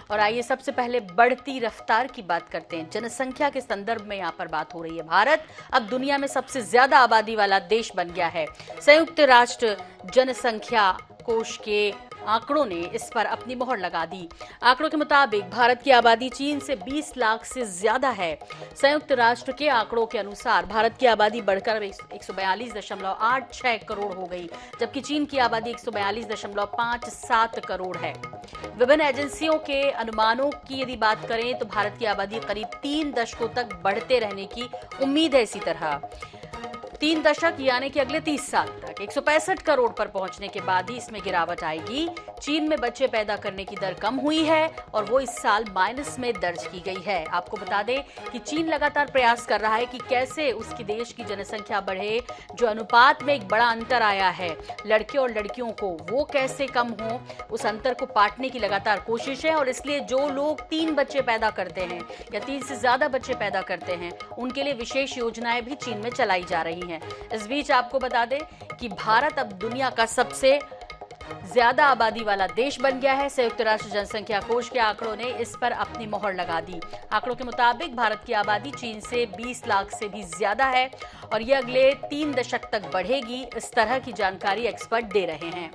और आइए सबसे पहले बढ़ती रफ्तार की बात करते हैं। जनसंख्या के संदर्भ में यहाँ पर बात हो रही है। भारत अब दुनिया में सबसे ज्यादा आबादी वाला देश बन गया है। संयुक्त राष्ट्र जनसंख्या कोष के आंकड़ों ने इस पर अपनी मोहर लगा दी। आंकड़ों के मुताबिक भारत की आबादी चीन से 20 लाख से ज्यादा है। संयुक्त राष्ट्र के आंकड़ों के अनुसार भारत की आबादी बढ़कर 142.86 करोड़ हो गई, जबकि चीन की आबादी 142.57 करोड़ है। विभिन्न एजेंसियों के अनुमानों की यदि बात करें तो भारत की आबादी करीब 3 दशकों तक बढ़ते रहने की उम्मीद है। इसी तरह 3 दशक यानी कि अगले 30 साल तक 165 करोड़ पर पहुंचने के बाद ही इसमें गिरावट आएगी। चीन में बच्चे पैदा करने की दर कम हुई है और वो इस साल माइनस में दर्ज की गई है। आपको बता दें कि चीन लगातार प्रयास कर रहा है कि कैसे उसकी देश की जनसंख्या बढ़े। जो अनुपात में एक बड़ा अंतर आया है लड़के और लड़कियों को, वो कैसे कम हो, उस अंतर को पाटने की लगातार कोशिश है। और इसलिए जो लोग 3 बच्चे पैदा करते हैं या 3 से ज्यादा बच्चे पैदा करते हैं, उनके लिए विशेष योजनाएं भी चीन में चलाई जा रही हैं। इस बीच आपको बता दें कि भारत अब दुनिया का सबसे ज्यादा आबादी वाला देश बन गया है। संयुक्त राष्ट्र जनसंख्या कोष के आंकड़ों ने इस पर अपनी मोहर लगा दी। आंकड़ों के मुताबिक भारत की आबादी चीन से 20 लाख से भी ज्यादा है और यह अगले 3 दशक तक बढ़ेगी। इस तरह की जानकारी एक्सपर्ट दे रहे हैं।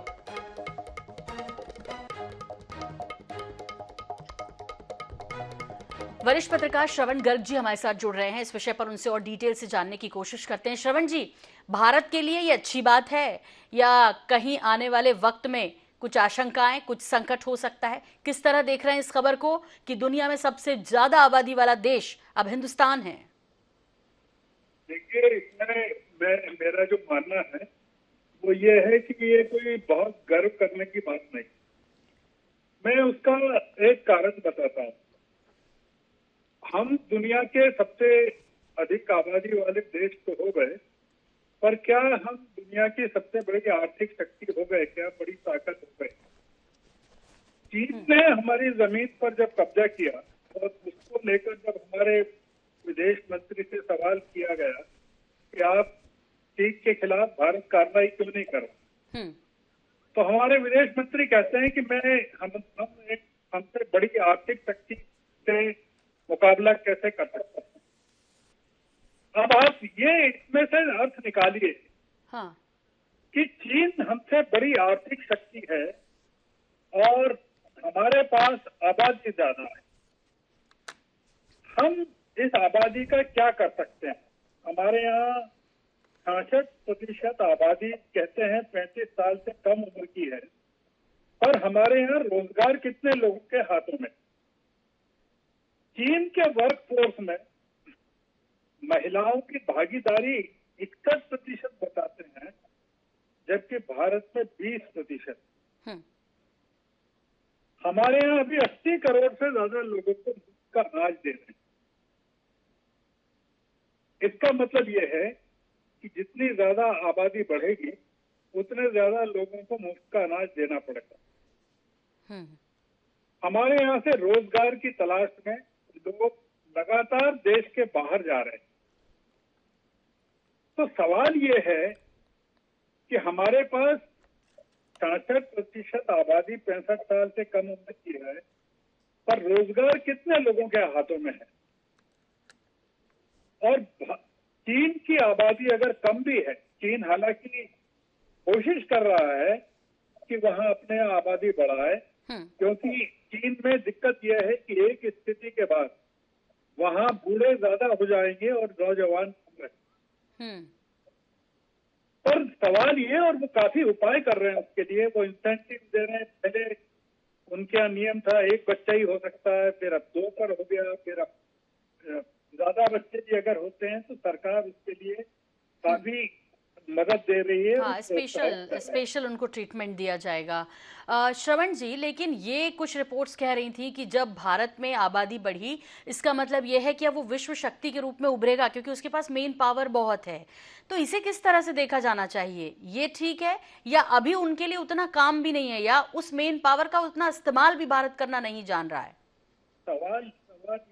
वरिष्ठ पत्रकार श्रवण गर्ग जी हमारे साथ जुड़ रहे हैं। इस विषय पर उनसे और डिटेल से जानने की कोशिश करते हैं। श्रवण जी, भारत के लिए ये अच्छी बात है या कहीं आने वाले वक्त में कुछ आशंकाएं, कुछ संकट हो सकता है? किस तरह देख रहे हैं इस खबर को कि दुनिया में सबसे ज्यादा आबादी वाला देश अब हिंदुस्तान है? देखिए, इसमें मेरा जो मानना है वो ये है कि ये कोई बहुत गर्व करने की बात नहीं। मैं उसका एक कारण बताता हूँ। हम दुनिया के सबसे अधिक आबादी वाले देश तो हो गए, पर क्या हम दुनिया की सबसे बड़ी आर्थिक शक्ति हो गए? क्या बड़ी ताकत हो गई? चीन ने हमारी जमीन पर जब कब्जा किया और उसको लेकर जब हमारे विदेश मंत्री से सवाल किया गया कि आप चीन के खिलाफ भारत कार्रवाई क्यों नहीं कर रहा, तो हमारे विदेश मंत्री कहते हैं कि हम एक हमसे बड़ी आर्थिक शक्ति से मुकाबला कैसे कर सकते हैं। अब आप ये इसमें से अर्थ निकालिए कि चीन हमसे बड़ी आर्थिक शक्ति है और हमारे पास आबादी ज्यादा है। हम इस आबादी का क्या कर सकते हैं? हमारे यहाँ 66% आबादी कहते हैं 35 साल से कम उम्र की है, पर हमारे यहाँ रोजगार कितने लोगों के हाथों में? चीन के वर्क फोर्स में महिलाओं की भागीदारी 61% बताते हैं, जबकि भारत में 20%। हमारे यहाँ अभी 80 करोड़ से ज्यादा लोगों को मुफ्त का अनाज दे रहे हैं। इसका मतलब यह है कि जितनी ज्यादा आबादी बढ़ेगी उतने ज्यादा लोगों को मुफ्त का अनाज देना पड़ेगा। हमारे यहाँ से रोजगार की तलाश में लोग लगातार देश के बाहर जा रहे हैं। तो सवाल ये है कि हमारे पास 66% आबादी 65 साल से कम उम्र की है, पर रोजगार कितने लोगों के हाथों में है? और चीन की आबादी अगर कम भी है, चीन हालांकि कोशिश कर रहा है कि वहां अपने आबादी बढ़ाए, क्योंकि चीन में दिक्कत यह है कि एक स्थिति के बाद वहां बूढ़े ज्यादा हो जाएंगे और नौजवान कम रहेंगे। पर सवाल ये, और वो काफी उपाय कर रहे हैं उसके लिए, वो इंसेंटिव दे रहे हैं। पहले उनके यहाँ नियम था 1 बच्चा ही हो सकता है, फिर अब 2 पर हो गया, फिर अब ज्यादा बच्चे भी अगर होते हैं तो सरकार उसके लिए काफी मदद दे रही है। हाँ, स्पेशल उनको ट्रीटमेंट दिया जाएगा। श्रवण जी, लेकिन ये कुछ रिपोर्ट्स कह रही थी कि जब भारत में आबादी बढ़ी, इसका मतलब ये है कि अब वो विश्व शक्ति के रूप में उभरेगा क्योंकि उसके पास मेन पावर बहुत है। तो इसे किस तरह से देखा जाना चाहिए? ये ठीक है या अभी उनके लिए उतना काम भी नहीं है, या उस मेन पावर का उतना इस्तेमाल भी भारत करना नहीं जान रहा है? सवाल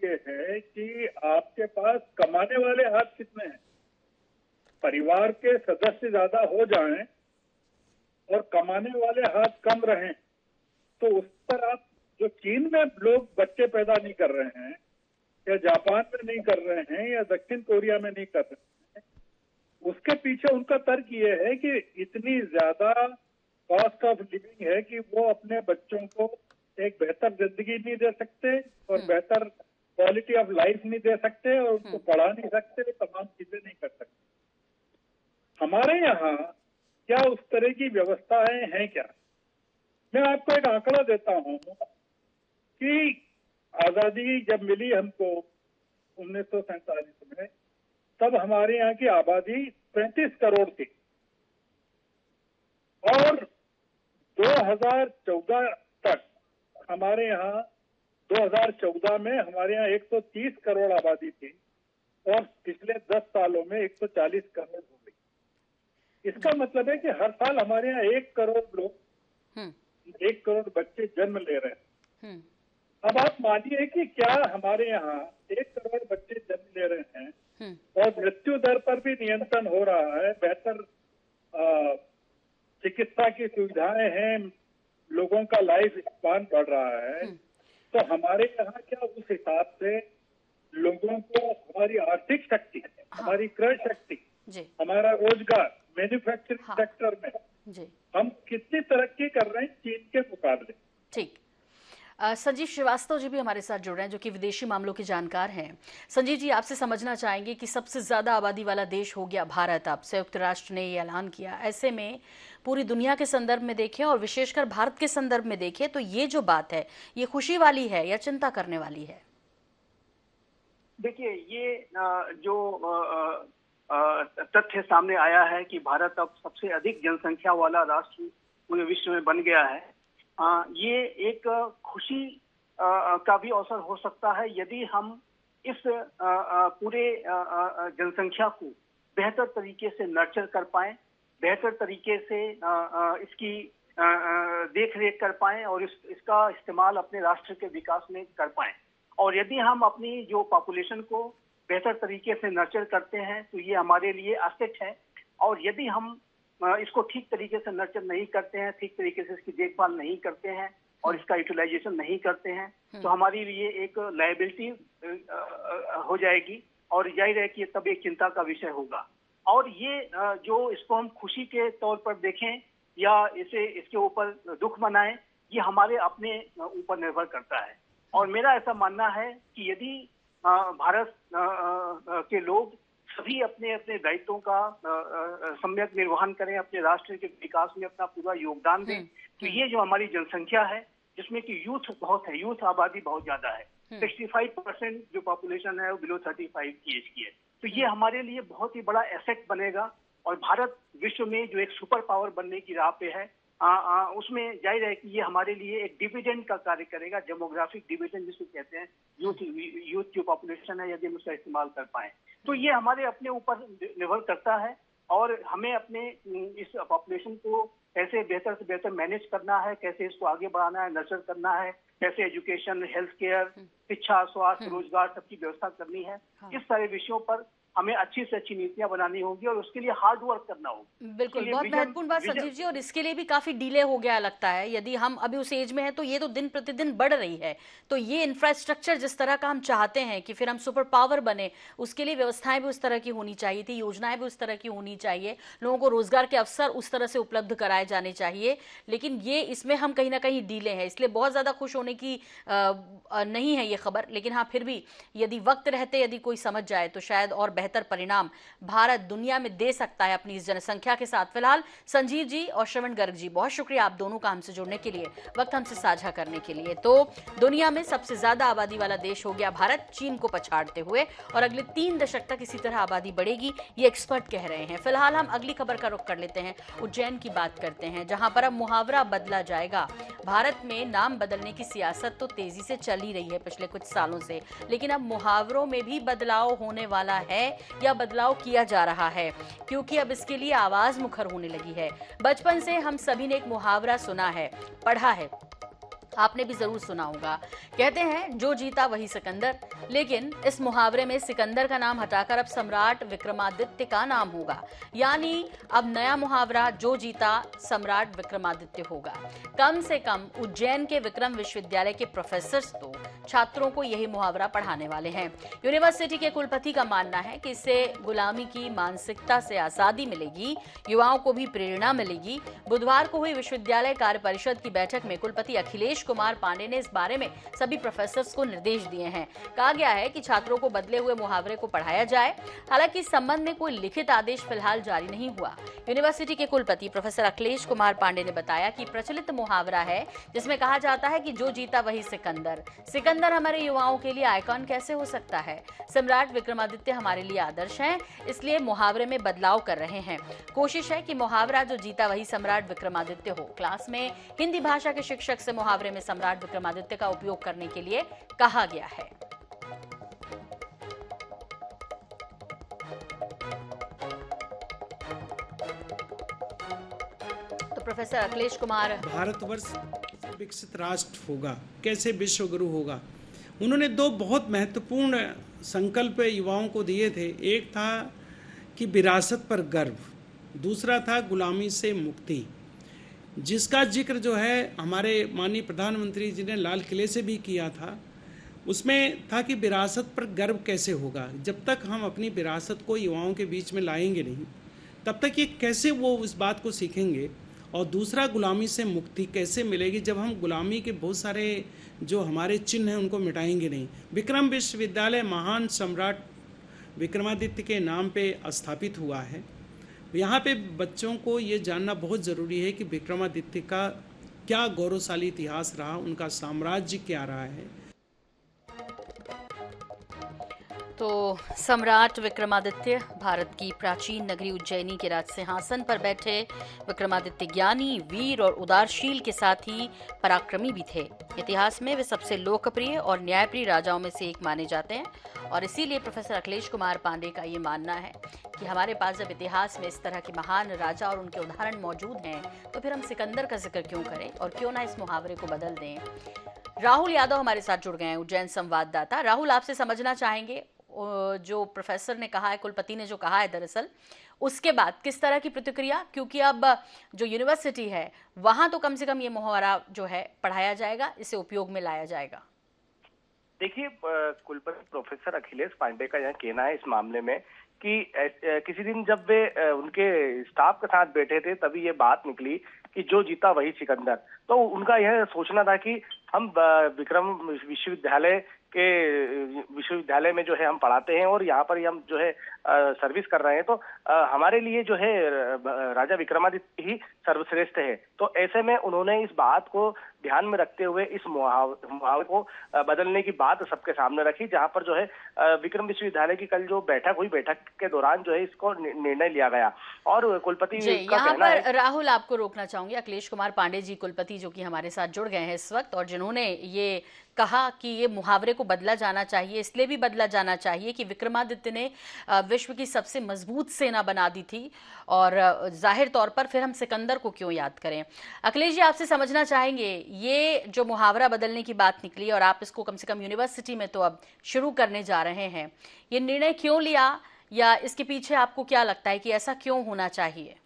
ये है कि आपके पास कमाने वाले हाथ कितने हैं? परिवार के सदस्य ज्यादा हो जाएं और कमाने वाले हाथ कम रहें तो उस पर आप जो चीन में लोग बच्चे पैदा नहीं कर रहे हैं, या जापान में नहीं कर रहे हैं, या दक्षिण कोरिया में नहीं कर रहे हैं, उसके पीछे उनका तर्क ये है कि इतनी ज्यादा कॉस्ट ऑफ लिविंग है कि वो अपने बच्चों को एक बेहतर जिंदगी नहीं दे सकते और बेहतर क्वालिटी ऑफ लाइफ नहीं दे सकते और उनको पढ़ा नहीं सकते, तमाम चीजें नहीं कर सकते। हमारे यहाँ क्या उस तरह की व्यवस्थाएं हैं क्या? मैं आपको एक आंकड़ा देता हूँ कि आजादी जब मिली हमको 1947 में, तब हमारे यहाँ की आबादी 35 करोड़ थी और 2014 तक हमारे यहाँ 2014 में हमारे यहाँ 130 करोड़ आबादी थी और पिछले 10 सालों में 140 करोड़ हो गई। इसका मतलब है कि हर साल हमारे यहाँ 1 करोड़ लोग, 1 करोड़ बच्चे जन्म ले रहे हैं। अब आप मानिए कि क्या हमारे यहाँ 1 करोड़ बच्चे जन्म ले रहे हैं और मृत्यु दर पर भी नियंत्रण हो रहा है, बेहतर चिकित्सा की सुविधाएं हैं, लोगों का लाइफ स्पान बढ़ रहा है, तो हमारे यहाँ क्या उस हिसाब से लोगों को हमारी आर्थिक शक्ति, हमारी क्रय शक्ति, हमारा रोजगार, मैन्युफैक्चरिंग सेक्टर में हम कितनी तरक्की कर रहे हैं चीन के मुकाबले? ठीक। संजीव श्रीवास्तव जी भी हमारे साथ जुड़ रहे हैं, जो कि विदेशी मामलों के जानकार हैं। संजीव जी, आपसे समझना चाहेंगे कि सबसे ज्यादा आबादी वाला देश हो गया भारत, अब संयुक्त राष्ट्र ने ये ऐलान किया। ऐसे में पूरी दुनिया के संदर्भ में देखें और विशेषकर भारत के संदर्भ में देखें तो ये जो बात है, ये खुशी वाली है या चिंता करने वाली है? देखिए, ये जो तथ्य सामने आया है कि भारत अब सबसे अधिक जनसंख्या वाला राष्ट्र पूरे विश्व में बन गया है, ये एक खुशी का भी अवसर हो सकता है यदि हम इस पूरे जनसंख्या को बेहतर तरीके से नर्चर कर पाएं, बेहतर तरीके से इसकी देख रेख कर पाएं और इसका इस्तेमाल अपने राष्ट्र के विकास में कर पाएं। और यदि हम अपनी जो पॉपुलेशन को बेहतर तरीके से नर्चर करते हैं तो ये हमारे लिए एसेट है, और यदि हम इसको ठीक तरीके से नर्चर नहीं करते हैं, ठीक तरीके से इसकी देखभाल नहीं करते हैं और इसका यूटिलाइजेशन नहीं करते हैं, तो हमारे लिए एक लायबिलिटी हो जाएगी और जाहिर है कि तब एक चिंता का विषय होगा। और ये जो इसको हम खुशी के तौर पर देखें या इसके ऊपर दुख मनाएं, ये हमारे अपने ऊपर निर्भर करता है। और मेरा ऐसा मानना है कि यदि भारत के लोग सभी अपने अपने दायित्वों का सम्यक निर्वहन करें, अपने राष्ट्र के विकास में अपना पूरा योगदान दें, तो ये जो हमारी जनसंख्या है जिसमें कि यूथ बहुत है, यूथ आबादी बहुत ज्यादा है, 65% जो पॉपुलेशन है वो बिलो 35 की एज की है, तो ये हमारे लिए बहुत ही बड़ा एसेट बनेगा। और भारत विश्व में जो एक सुपर पावर बनने की राह पे है, उसमें जाहिर है कि ये हमारे लिए एक डिविडेंड का कार्य करेगा, डेमोग्राफिक डिविडेंड जिसको कहते हैं। यूथ जो पॉपुलेशन है, यदि हम उसका इस्तेमाल कर पाए तो ये हमारे अपने ऊपर निर्भर करता है और हमें अपने इस पॉपुलेशन को कैसे बेहतर से बेहतर मैनेज करना है, कैसे इसको आगे बढ़ाना है, नर्चर करना है, कैसे एजुकेशन, हेल्थ केयर, शिक्षा, स्वास्थ्य, रोजगार सबकी व्यवस्था करनी है। इस सारे विषयों पर हमें अच्छी से अच्छी नीतियां बनानी होगी और उसके लिए हार्ड वर्क करना होगा। बिल्कुल, बहुत महत्वपूर्ण बात संजीव जी, और इसके लिए भी काफी डिले हो गया लगता है। यदि हम अभी उस एज में हैं तो ये तो दिन प्रतिदिन बढ़ रही है, तो ये इंफ्रास्ट्रक्चर जिस तरह का हम चाहते हैं कि फिर हम सुपर पावर बने, उसके लिए व्यवस्थाएं भी उस तरह की होनी चाहिए थी, योजनाएं भी उस तरह की होनी चाहिए, लोगों को रोजगार के अवसर उस तरह से उपलब्ध कराए जाने चाहिए, लेकिन ये इसमें हम कहीं ना कहीं डिले हैं। इसलिए बहुत ज्यादा खुश होने की नहीं है ये खबर, लेकिन हाँ फिर भी यदि वक्त रहते यदि कोई समझ जाए तो शायद और बेहतर परिणाम भारत दुनिया में दे सकता है अपनी इस जनसंख्या के साथ। फिलहाल संजीव जी और श्रवण गर्ग जी, बहुत शुक्रिया आप दोनों का हमसे जुड़ने के लिए, वक्त हमसे साझा करने के लिए। तो दुनिया में सबसे ज्यादा आबादी वाला देश हो गया भारत, चीन को पछाड़ते हुए, और अगले 3 दशक तक इसी तरह आबादी बढ़ेगी, ये एक्सपर्ट कह रहे हैं। फिलहाल हम अगली खबर का रुख कर लेते हैं, उज्जैन की बात करते हैं, जहां पर अब मुहावरा बदला जाएगा। भारत में नाम बदलने की सियासत तो तेजी से चल ही रही है पिछले कुछ सालों से, लेकिन अब मुहावरों में भी बदलाव होने वाला है या बदलाव किया जा रहा है, क्योंकि अब इसके लिए आवाज मुखर होने लगी है। बचपन से हम सभी ने एक मुहावरा सुना है, पढ़ा है, आपने भी जरूर सुना होगा। कहते हैं जो जीता वही सिकंदर, लेकिन इस मुहावरे में सिकंदर का नाम हटाकर अब सम्राट विक्रमादित्य का नाम होगा। यानी अब नया मुहावरा जो जीता सम्राट विक्रमादित्य होगा। कम से कम उज्जैन के विक्रम विश्वविद्यालय के प्रोफेसर्स तो छात्रों को यही मुहावरा पढ़ाने वाले हैं। यूनिवर्सिटी के कुलपति का मानना है कि इससे गुलामी की मानसिकता से आजादी मिलेगी, युवाओं को भी प्रेरणा मिलेगी। बुधवार को हुई विश्वविद्यालय कार्य परिषद की बैठक में कुलपति अखिलेश कुमार पांडे ने इस बारे में सभी प्रोफेसर्स को निर्देश दिए हैं। कहा गया है कि छात्रों को बदले हुए मुहावरे को पढ़ाया जाए। हालांकि इस संबंध में कोई लिखित आदेश फिलहाल जारी नहीं हुआ। यूनिवर्सिटी के कुलपति प्रोफेसर अखिलेश कुमार पांडे ने बताया कि प्रचलित मुहावरा है जिसमें कहा जाता है कि जो जीता वही सिकंदर। सिकंदर हमारे युवाओं के लिए आइकॉन कैसे हो सकता है? सम्राट विक्रमादित्य हमारे लिए आदर्श हैं, इसलिए मुहावरे में बदलाव कर रहे हैं। कोशिश है कि मुहावरा जो जीता वही सम्राट विक्रमादित्य हो। क्लास में हिंदी भाषा के शिक्षक से मुहावरे में सम्राट विक्रमादित्य का उपयोग करने के लिए कहा गया है। तो प्रोफेसर अखिलेश कुमार, भारतवर्ष विकसित राष्ट्र होगा, कैसे विश्व गुरु होगा, उन्होंने दो बहुत महत्वपूर्ण संकल्प युवाओं को दिए थे। एक था कि विरासत पर गर्व, दूसरा था गुलामी से मुक्ति, जिसका जिक्र जो है हमारे माननीय प्रधानमंत्री जी ने लाल किले से भी किया था। उसमें था कि विरासत पर गर्व कैसे होगा। जब तक हम अपनी विरासत को युवाओं के बीच में लाएंगे नहीं, तब तक ये कैसे वो इस बात को सीखेंगे। और दूसरा, गुलामी से मुक्ति कैसे मिलेगी जब हम गुलामी के बहुत सारे जो हमारे चिन्ह हैं उनको मिटाएंगे नहीं। विक्रम विश्वविद्यालय महान सम्राट विक्रमादित्य के नाम पे स्थापित हुआ है। यहाँ पे बच्चों को ये जानना बहुत ज़रूरी है कि विक्रमादित्य का क्या गौरवशाली इतिहास रहा, उनका साम्राज्य क्या रहा है। तो सम्राट विक्रमादित्य भारत की प्राचीन नगरी उज्जैनी के राज सिंहासन पर बैठे विक्रमादित्य ज्ञानी, वीर और उदारशील के साथ ही पराक्रमी भी थे। इतिहास में वे सबसे लोकप्रिय और न्यायप्रिय राजाओं में से एक माने जाते हैं और इसीलिए प्रोफेसर अखिलेश कुमार पांडे का ये मानना है कि हमारे पास जब इतिहास में इस तरह के महान राजा और उनके उदाहरण मौजूद हैं तो फिर हम सिकंदर का जिक्र क्यों करें और क्यों ना इस मुहावरे को बदल दें। राहुल यादव हमारे साथ जुड़ गए हैं, उज्जैन संवाददाता। राहुल, आपसे समझना चाहेंगे जो प्रोफेसर ने कहा है, कुलपति ने जो कहा है, दरअसल उसके बाद किस तरह की प्रतिक्रिया, क्योंकि अब जो यूनिवर्सिटी है वहां तो कम से कम ये मुहावरा जो है पढ़ाया जाएगा, इसे उपयोग में लाया जाएगा। देखिए, कुलपति प्रोफेसर अखिलेश पांडे का यह कहना है इस मामले में कि किसी दिन जब वे उनके स्टाफ के साथ बैठे थे तभी ये बात निकली कि जो जीता वही सिकंदर। तो उनका यह सोचना था कि हम विक्रम विश्वविद्यालय में जो है हम पढ़ाते हैं और यहाँ पर ही हम जो है सर्विस कर रहे हैं, तो हमारे लिए जो है राजा विक्रमादित्य ही सर्वश्रेष्ठ है। तो ऐसे में उन्होंने इस बात को ध्यान में रखते हुए इस मुहावरे को बदलने की बात सबके सामने रखी, जहाँ पर जो है विक्रम विश्वविद्यालय की कल जो बैठक हुई, बैठक के दौरान जो है इसको निर्णय लिया गया। और कुलपति यहाँ पर राहुल आपको रोकना चाहूंगी, अखिलेश कुमार पांडे जी कुलपति जो कि हमारे साथ जुड़ गए हैं इस वक्त और जिन्होंने ये कहा कि ये मुहावरे को बदला जाना चाहिए, इसलिए भी बदला जाना चाहिए कि विक्रमादित्य ने विश्व की सबसे मजबूत सेना बना दी थी और जाहिर तौर पर फिर हम सिकंदर को क्यों याद करें। अखिलेश जी, आपसे समझना चाहेंगे ये जो मुहावरा बदलने की बात निकली और आप इसको कम से कम यूनिवर्सिटी में तो अब शुरू करने जा रहे हैं, ये निर्णय क्यों लिया या इसके पीछे आपको क्या लगता है कि ऐसा क्यों होना चाहिए?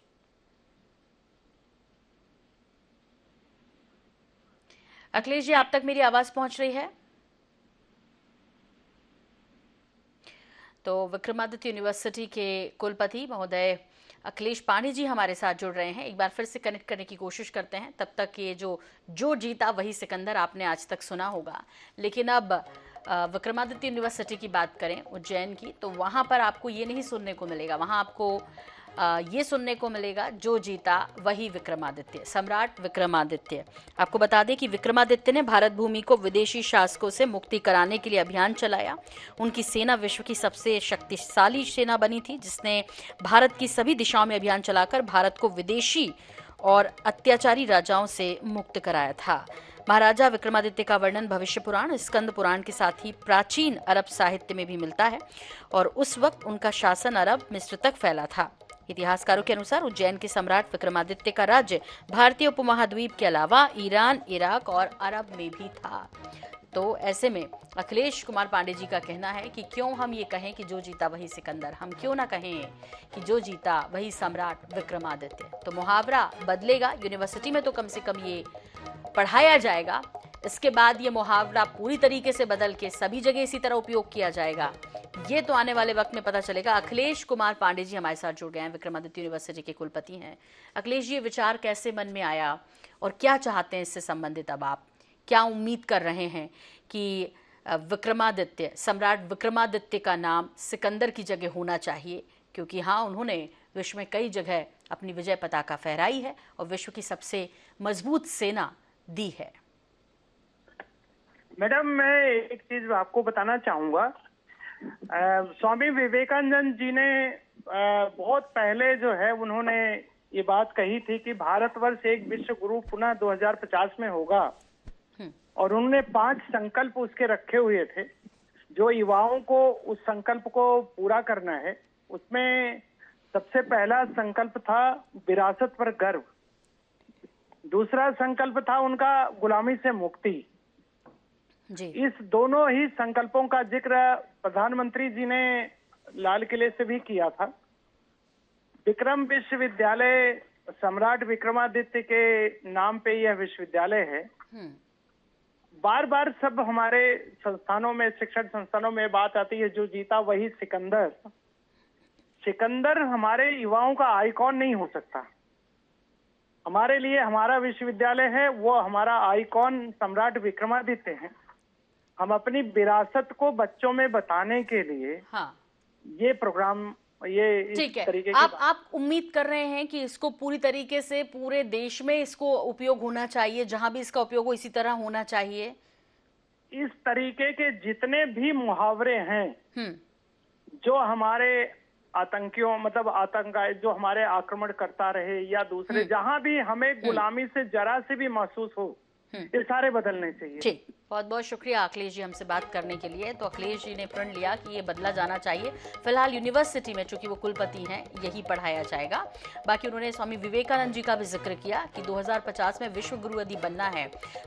अखिलेश जी, आप तक मेरी आवाज पहुंच रही है? तो विक्रमादित्य यूनिवर्सिटी के कुलपति महोदय अखिलेश पांडे जी हमारे साथ जुड़ रहे हैं। एक बार फिर से कनेक्ट करने की कोशिश करते हैं। तब तक ये जो जीता वही सिकंदर आपने आज तक सुना होगा, लेकिन अब विक्रमादित्य यूनिवर्सिटी की बात करें उज्जैन की, तो वहां पर आपको ये नहीं सुनने को मिलेगा। वहां आपको ये सुनने को मिलेगा जो जीता वही विक्रमादित्य, सम्राट विक्रमादित्य। आपको बता दें कि विक्रमादित्य ने भारत भूमि को विदेशी शासकों से मुक्ति कराने के लिए अभियान चलाया। उनकी सेना विश्व की सबसे शक्तिशाली सेना बनी थी, जिसने भारत की सभी दिशाओं में अभियान चलाकर भारत को विदेशी और अत्याचारी राजाओं से मुक्त कराया था। महाराजा विक्रमादित्य का वर्णन भविष्य पुराण, स्कंद पुराण के साथ ही प्राचीन अरब साहित्य में भी मिलता है और उस वक्त उनका शासन अरब मिस्र तक फैला था। इतिहासकारों के अनुसार उज्जैन के सम्राट विक्रमादित्य का राज्य भारतीय उपमहाद्वीप के अलावा ईरान, इराक और अरब में भी था। तो ऐसे में अखिलेश कुमार पांडे जी का कहना है कि क्यों हम ये कहें कि जो जीता वही सिकंदर, हम क्यों ना कहें कि जो जीता वही सम्राट विक्रमादित्य। तो मुहावरा बदलेगा, यूनिवर्सिटी में तो कम से कम ये पढ़ाया जाएगा। इसके बाद ये मुहावरा पूरी तरीके से बदल के सभी जगह इसी तरह उपयोग किया जाएगा, ये तो आने वाले वक्त में पता चलेगा। अखिलेश कुमार पांडे जी हमारे साथ जुड़ गए हैं, विक्रमादित्य यूनिवर्सिटी के कुलपति हैं। अखिलेश जी, ये विचार कैसे मन में आया और क्या चाहते हैं इससे संबंधित? अब आप क्या उम्मीद कर रहे हैं कि विक्रमादित्य, सम्राट विक्रमादित्य का नाम सिकंदर की जगह होना चाहिए? क्योंकि हाँ, उन्होंने विश्व में कई जगह अपनी विजय पताका फहराई है और विश्व की सबसे मजबूत सेना दी है। मैडम, मैं एक चीज आपको बताना चाहूंगा। स्वामी विवेकानंद जी ने बहुत पहले जो है उन्होंने ये बात कही थी कि भारतवर्ष एक विश्व गुरु पुनः 2050 में होगा, और उन्होंने 5 संकल्प उसके रखे हुए थे जो युवाओं को उस संकल्प को पूरा करना है। उसमें सबसे पहला संकल्प था विरासत पर गर्व, दूसरा संकल्प था उनका गुलामी से मुक्ति जी। इस दोनों ही संकल्पों का जिक्र प्रधानमंत्री जी ने लाल किले से भी किया था। विक्रम विश्वविद्यालय सम्राट विक्रमादित्य के नाम पे यह विश्वविद्यालय है। बार बार सब हमारे संस्थानों में, शिक्षण संस्थानों में बात आती है जो जीता वही सिकंदर। सिकंदर हमारे युवाओं का आइकॉन नहीं हो सकता। हमारे लिए हमारा विश्वविद्यालय है, वो हमारा आइकॉन सम्राट विक्रमादित्य है। हम अपनी विरासत को बच्चों में बताने के लिए ये प्रोग्राम, ये ठीक है। तरीके आप उम्मीद कर रहे हैं कि इसको पूरी तरीके से पूरे देश में इसको उपयोग होना चाहिए, जहां भी इसका उपयोग हो इसी तरह होना चाहिए? इस तरीके के जितने भी मुहावरे हैं जो हमारे आतंकियों, मतलब आतंक जो हमारे आक्रमण करता रहे या दूसरे, जहां भी हमें गुलामी से जरा से भी महसूस हो, ये सारे बदलने चाहिए। ठीक, बहुत बहुत शुक्रिया अखिलेश जी हमसे बात करने के लिए। तो अखिलेश जी ने प्रण लिया कि ये बदला जाना चाहिए। फिलहाल यूनिवर्सिटी में, चूंकि वो कुलपति हैं, यही पढ़ाया जाएगा। बाकी उन्होंने स्वामी विवेकानंद जी का भी जिक्र किया कि 2050 में विश्व गुरु यदि बनना है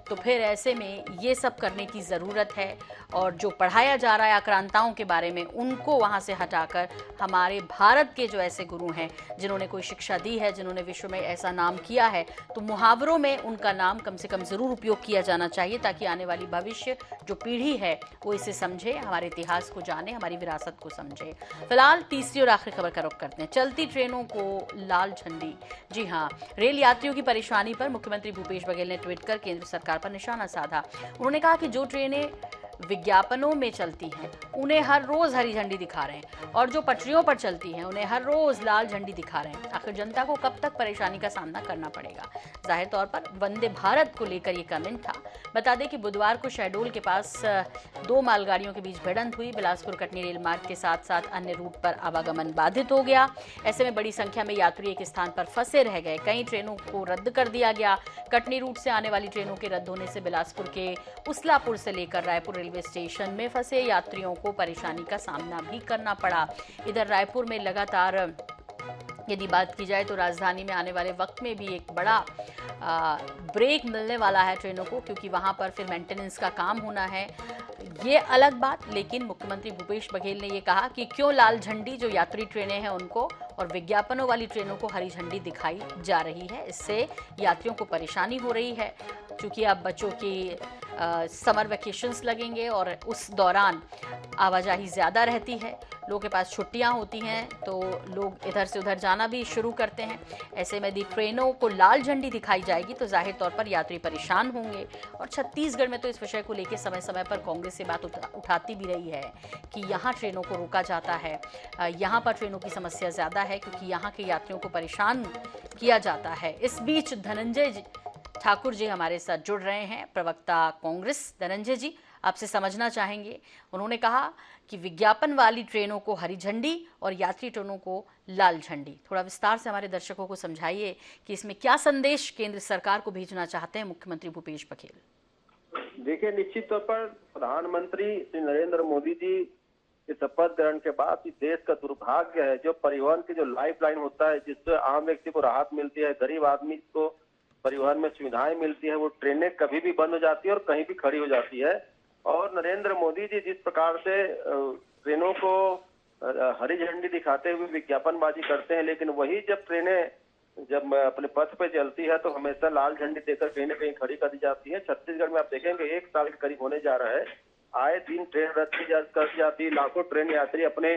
तो फिर ऐसे में ये सब करने की ज़रूरत है, और जो पढ़ाया जा रहा है आक्रांताओं के बारे में, उनको वहाँ से हटाकर हमारे भारत के जो ऐसे गुरु हैं जिन्होंने कोई शिक्षा दी है, जिन्होंने विश्व में ऐसा नाम किया है, तो मुहावरों में उनका नाम कम से कम ज़रूर उपयोग किया जाना चाहिए, ताकि आने वाली भविष्य जो पीढ़ी है वो इसे समझे, हमारे इतिहास को जाने, हमारी विरासत को समझे। फिलहाल तीसरी और आखिरी खबर का रुख करते हैं। चलती ट्रेनों को लाल झंडी। जी हाँ, रेल यात्रियों की परेशानी पर मुख्यमंत्री भूपेश बघेल ने ट्वीट कर केंद्र सरकार पर निशाना साधा। उन्होंने कहा कि जो ट्रेनें विज्ञापनों में चलती हैं उन्हें हर रोज हरी झंडी दिखा रहे हैं, और जो पटरियों पर चलती हैं उन्हें हर रोज लाल झंडी दिखा रहे हैं। आखिर जनता को कब तक परेशानी का सामना करना पड़ेगा? जाहिर तौर पर वंदे भारत को लेकर ये कमेंट था। बता दें कि बुधवार को शहडोल के पास 2 मालगाड़ियों के बीच भिड़ंत हुई। बिलासपुर कटनी रेल मार्ग के साथ साथ अन्य रूट पर आवागमन बाधित हो गया। ऐसे में बड़ी संख्या में यात्री एक स्थान पर फंसे रह गए। कई ट्रेनों को रद्द कर दिया गया। कटनी रूट से आने वाली ट्रेनों के रद्द होने से बिलासपुर के उसलापुर से लेकर रायपुर रेलवे स्टेशन में फंसे यात्रियों को परेशानी का सामना भी करना पड़ा। इधर रायपुर में लगातार यदि बात की जाए तो राजधानी में आने वाले वक्त में भी एक बड़ा ब्रेक मिलने वाला है ट्रेनों को, क्योंकि वहां पर फिर मेंटेनेंस का काम होना है, ये अलग बात। लेकिन मुख्यमंत्री भूपेश बघेल ने ये कहा कि क्यों लाल झंडी, जो यात्री ट्रेनें हैं उनको और विज्ञापनों वाली ट्रेनों को हरी झंडी दिखाई जा रही है। इससे यात्रियों को परेशानी हो रही है, क्योंकि अब बच्चों की समर वैकेशंस लगेंगे और उस दौरान आवाजाही ज़्यादा रहती है, लोगों के पास छुट्टियां होती हैं, तो लोग इधर से उधर जाना भी शुरू करते हैं। ऐसे में यदि ट्रेनों को लाल झंडी दिखाई जाएगी तो जाहिर तौर पर यात्री परेशान होंगे। और छत्तीसगढ़ में तो इस विषय को लेकर समय समय पर कांग्रेस से बात उठाती भी रही है कि यहाँ ट्रेनों को रोका जाता है, यहाँ पर ट्रेनों की समस्या ज़्यादा है क्योंकि यहाँ के यात्रियों को परेशान किया जाता है। इस बीच धनंजय ठाकुर जी हमारे साथ जुड़ रहे हैं, प्रवक्ता कांग्रेस। धनंजय जी, आपसे समझना चाहेंगे, उन्होंने कहा कि विज्ञापन वाली ट्रेनों को हरी झंडी और यात्री ट्रेनों को लाल झंडी। थोड़ा विस्तार से हमारे दर्शकों को समझाइए कि इसमें क्या संदेश केंद्र सरकार को भेजना चाहते हैं मुख्यमंत्री भूपेश बघेल। देखिए, निश्चित तौर पर प्रधानमंत्री श्री नरेंद्र मोदी जी कि शपथ ग्रहण के बाद इस देश का दुर्भाग्य है, जो परिवहन की जो लाइफ लाइन होता है, जिससे आम व्यक्ति को राहत मिलती है, गरीब आदमी को परिवहन में सुविधाएं मिलती है, वो ट्रेनें कभी भी बंद हो जाती है और कहीं भी खड़ी हो जाती है। और नरेंद्र मोदी जी जिस प्रकार से ट्रेनों को हरी झंडी दिखाते हुए विज्ञापनबाजी करते हैं, लेकिन वही जब ट्रेनें जब अपने पथ पे चलती है तो हमेशा लाल झंडी देकर कहीं न कहीं खड़ी कर दी जाती है। छत्तीसगढ़ में आप देखेंगे 1 साल के करीब होने जा रहा है, आए दिन ट्रेन रद्द कर दी जाती है। लाखों ट्रेन यात्री अपने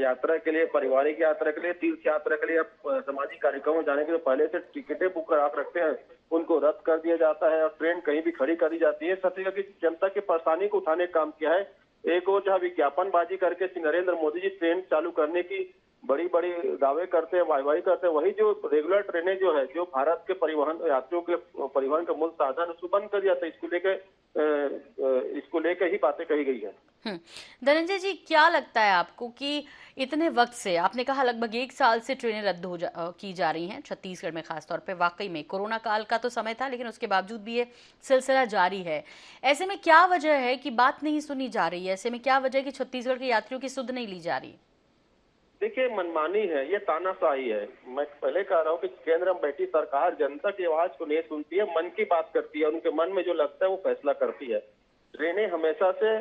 यात्रा के लिए, पारिवारिक यात्रा के लिए, तीर्थ यात्रा के लिए, सामाजिक कार्यक्रमों जाने के लिए पहले से टिकटें बुक करा रखते हैं, उनको रद्द कर दिया जाता है और ट्रेन कहीं भी खड़ी कर दी जाती है। छत्तीसगढ़ की जनता की परेशानी को उठाने का काम किया है। एक और जहाँ विज्ञापनबाजी करके श्री नरेंद्र मोदी जी ट्रेन चालू करने की बड़ी बड़ी दावे करते हैं, वाहवाही करते हैं, वही जो रेगुलर ट्रेनें जो है, जो भारत के परिवहन यात्रियों के परिवहन का मूल साधन, उसको बंद कर दिया था। इसको लेकर ही बातें कही गई है। धनंजय जी, क्या लगता है आपको कि इतने वक्त से, आपने कहा लगभग 1 साल से ट्रेनें रद्द की जा रही हैं छत्तीसगढ़ में, खासतौर पे वाकई में कोरोना काल का तो समय था, लेकिन उसके बावजूद भी ये सिलसिला जारी है। ऐसे में क्या वजह है कि बात नहीं सुनी जा रही है? ऐसे में क्या वजह है कि छत्तीसगढ़ के यात्रियों की सुध नहीं ली जा रही? देखिए, मनमानी है, ये तानाशाही है। मैं पहले कह रहा हूँ कि केंद्र में बैठी सरकार जनता की आवाज को नहीं सुनती है, मन की बात करती है, उनके मन में जो लगता है वो फैसला करती है। ट्रेनें हमेशा से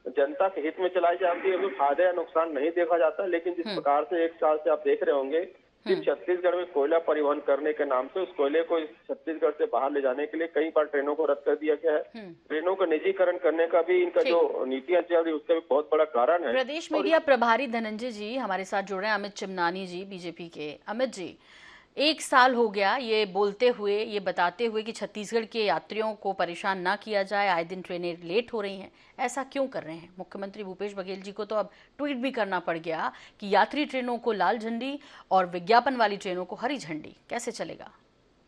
जनता के हित में चलाई जाती है, कोई फायदा या नुकसान नहीं देखा जाता। लेकिन जिस प्रकार से 1 साल से आप देख रहे होंगे कि छत्तीसगढ़ में कोयला परिवहन करने के नाम से उस कोयले को छत्तीसगढ़ से बाहर ले जाने के लिए कई बार ट्रेनों को रद्द कर दिया गया है। ट्रेनों का निजीकरण करने का भी इनका जो नीतियां चल रही है उसका भी बहुत बड़ा कारण है। प्रदेश मीडिया प्रभारी धनंजय जी हमारे साथ जुड़ रहे हैं, अमित चिमनानी जी बीजेपी के। अमित जी, 1 साल हो गया ये बोलते हुए, ये बताते हुए कि छत्तीसगढ़ के यात्रियों को परेशान ना किया जाए, आए दिन ट्रेनें लेट हो रही हैं, ऐसा क्यों कर रहे हैं? मुख्यमंत्री भूपेश बघेल जी को तो अब ट्वीट भी करना पड़ गया कि यात्री ट्रेनों को लाल झंडी और विज्ञापन वाली ट्रेनों को हरी झंडी, कैसे चलेगा?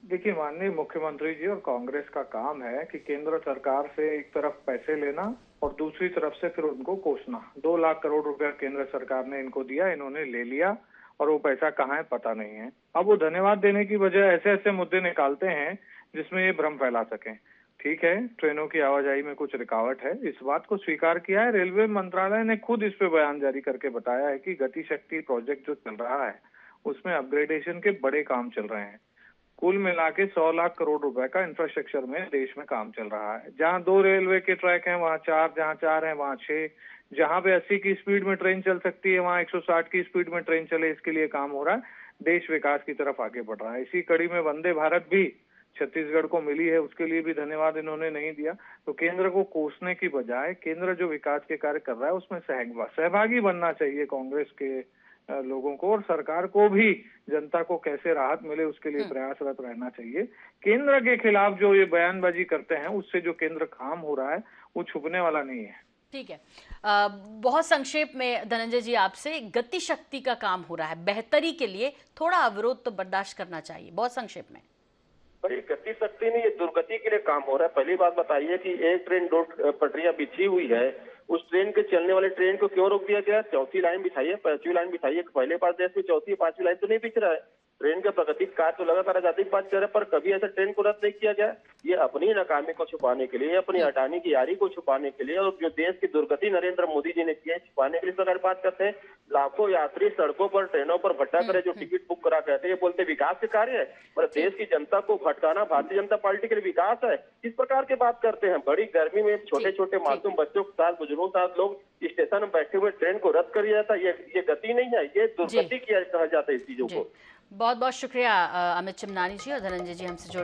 देखिए, माननीय मुख्यमंत्री जी और कांग्रेस का काम है कि केंद्र सरकार से एक तरफ पैसे लेना और दूसरी तरफ से फिर उनको कोसना। 2 लाख करोड़ रुपया केंद्र सरकार ने इनको दिया, इन्होंने ले लिया और वो पैसा कहाँ है पता नहीं है। अब वो धन्यवाद देने की बजाय ऐसे ऐसे मुद्दे निकालते हैं जिसमें ये भ्रम फैला सकें। ठीक है, ट्रेनों की आवाजाही में कुछ रुकावट है, इस बात को स्वीकार किया है। रेलवे मंत्रालय ने खुद इस पे बयान जारी करके बताया है कि गति शक्ति प्रोजेक्ट जो चल रहा है उसमें अपग्रेडेशन के बड़े काम चल रहे हैं। कुल मिला के 100 लाख करोड़ रुपए का इंफ्रास्ट्रक्चर में देश में काम चल रहा है। जहाँ 2 रेलवे के ट्रैक हैं वहाँ 4, जहाँ 4 हैं वहाँ 6, जहाँ पे 80 की स्पीड में ट्रेन चल सकती है वहाँ 160 की स्पीड में ट्रेन चले, इसके लिए काम हो रहा है। देश विकास की तरफ आगे बढ़ रहा है। इसी कड़ी में वंदे भारत भी छत्तीसगढ़ को मिली है, उसके लिए भी धन्यवाद इन्होंने नहीं दिया। तो केंद्र को कोसने की बजाय केंद्र जो विकास के कार्य कर रहा है उसमें सहभागी बनना चाहिए कांग्रेस के लोगों को, और सरकार को भी जनता को कैसे राहत मिले उसके लिए प्रयासरत रहना चाहिए। केंद्र के खिलाफ जो ये बयानबाजी करते हैं उससे जो केंद्र काम हो रहा है वो छुपने वाला नहीं है। ठीक है, बहुत संक्षेप में धनंजय जी आपसे, गति शक्ति का काम हो रहा है, बेहतरी के लिए थोड़ा अवरोध तो बर्दाश्त करना चाहिए, बहुत संक्षेप में। भाई, गति शक्ति नहीं, ये दुर्गति के लिए काम हो रहा है। पहली बात बताइए कि एक ट्रेन 2 पटरियां बिछी हुई है, उस ट्रेन के चलने वाले ट्रेन को क्यों रोक दिया गया? 4थी लाइन बिछाइए, 5वीं लाइन बिछाइए। पहले बार देश में 4थी 5वीं लाइन तो नहीं बिछ रहा है। ट्रेन के प्रगति कार्य तो लगातार आजादी की बात कर रहे हैं, पर कभी ऐसा ट्रेन को रद्द नहीं किया गया। ये अपनी नाकामी को छुपाने के लिए, अपनी अडानी की यारी को छुपाने के लिए, और जो देश की दुर्गति नरेंद्र मोदी जी ने की है छुपाने के लिए सरकार बात करते हैं। लाखों यात्री सड़कों पर, ट्रेनों पर भटका कर जो टिकट बुक करा कहते हैं, ये बोलते विकास के कार्य है, पर देश की जनता को भटकाना भारतीय जनता पार्टी के लिए विकास है। इस प्रकार की बात करते हैं। बड़ी गर्मी में छोटे छोटे मासूम बच्चों के साथ, बुजुर्गों के साथ लोग स्टेशन में बैठे हुए ट्रेन को रद्द कर दिया जाता। ये गति नहीं है, ये दुर्गति किया कहा जाता है इस चीजों को। बहुत बहुत शुक्रिया अमित चिमनानी जी और धनंजय जी हमसे जुड़